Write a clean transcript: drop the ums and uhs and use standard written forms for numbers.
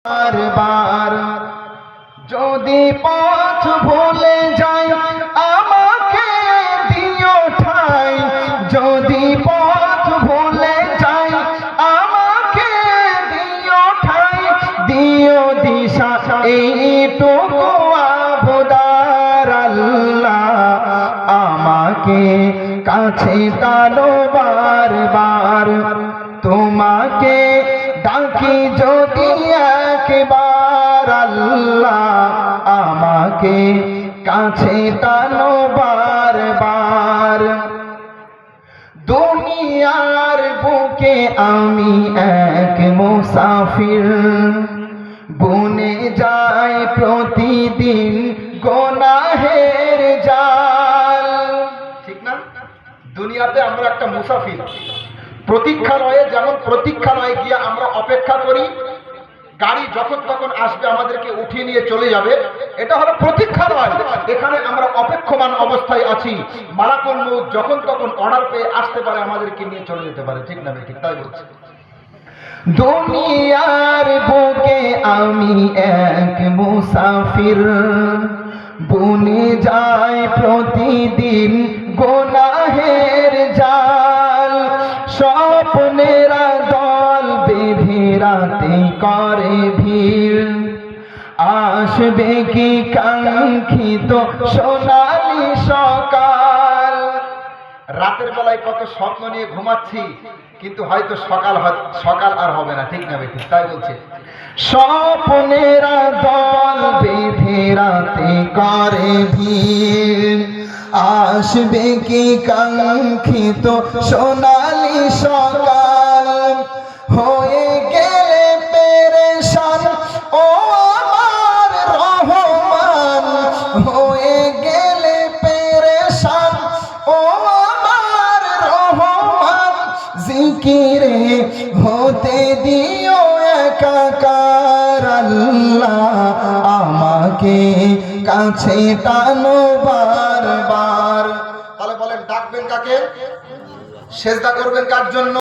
বারবার যদি পথ ভুলে যাই আমাকে দিও ঠাই, যদি পথ ভুলে যাই আমাকে দিও ঠাই, দিও দিশা এইটুকু আবদার আল্লাহ, আমাকে কাছে টানো বারবার, তোমাকে ডাকি যদি একবার আল্লাহ, আমাকে কাছে টানো বারবার। দুনিয়ার বুকে আমি এক মুসাফির, বুনে যাই প্রতিদিন গুনাহের জাল। ঠিক না? দুনিয়াতে আমরা একটা মুসাফির, প্রতীক্ষালয়ে, যেমন প্রতীক্ষালয়ে গিয়ে আমরা অপেক্ষা করি গাড়ি যখন তখন আসবে আমাদেরকে উঠিয়ে নিয়ে চলে যাবে, এটা হলো প্রতীক্ষালয়। এখানে আমরা অপেক্ষমান অবস্থায় আছি, মালাকুল মউত যখন তখন অর্ডার পেয়ে আসতে পারে, আমাদেরকে নিয়ে চলে যেতে পারে। ঠিক না? ঠিক তাই বলছি। দুনিয়ার বুকে আমি এক মুসাফির, বুনে যাই প্রতিদিন গুনাহের জাল, স্বপ্নেরা দল বেঁধে রাতে করে ভিড়, আসবে কি কাঙ্ক্ষিত সোনালি সকাল। রাতের বেলায় কত স্বপ্ন নিয়ে ঘুমাচ্ছি, কিন্তু হয়তো সকাল আর হবে না। ঠিক না বেঠিক? তাই বলছে, স্বপ্নেরা দল বেঁধে রাতে করে ভিড়, আসবে কি কাঙ্ক্ষিত সোনালি সকাল, হয়ে গেলে পেরেশান ও আমার রহমান, হয়ে গেলে পেরেশান ও আমার রহমান, জিকিরে হতে দিও একাকার আল্লাহ, আমাকে কাছে টানো বারবার। তাহলে বলেন, ডাকবেন কাকে? সেজদা করবেন কার জন্য?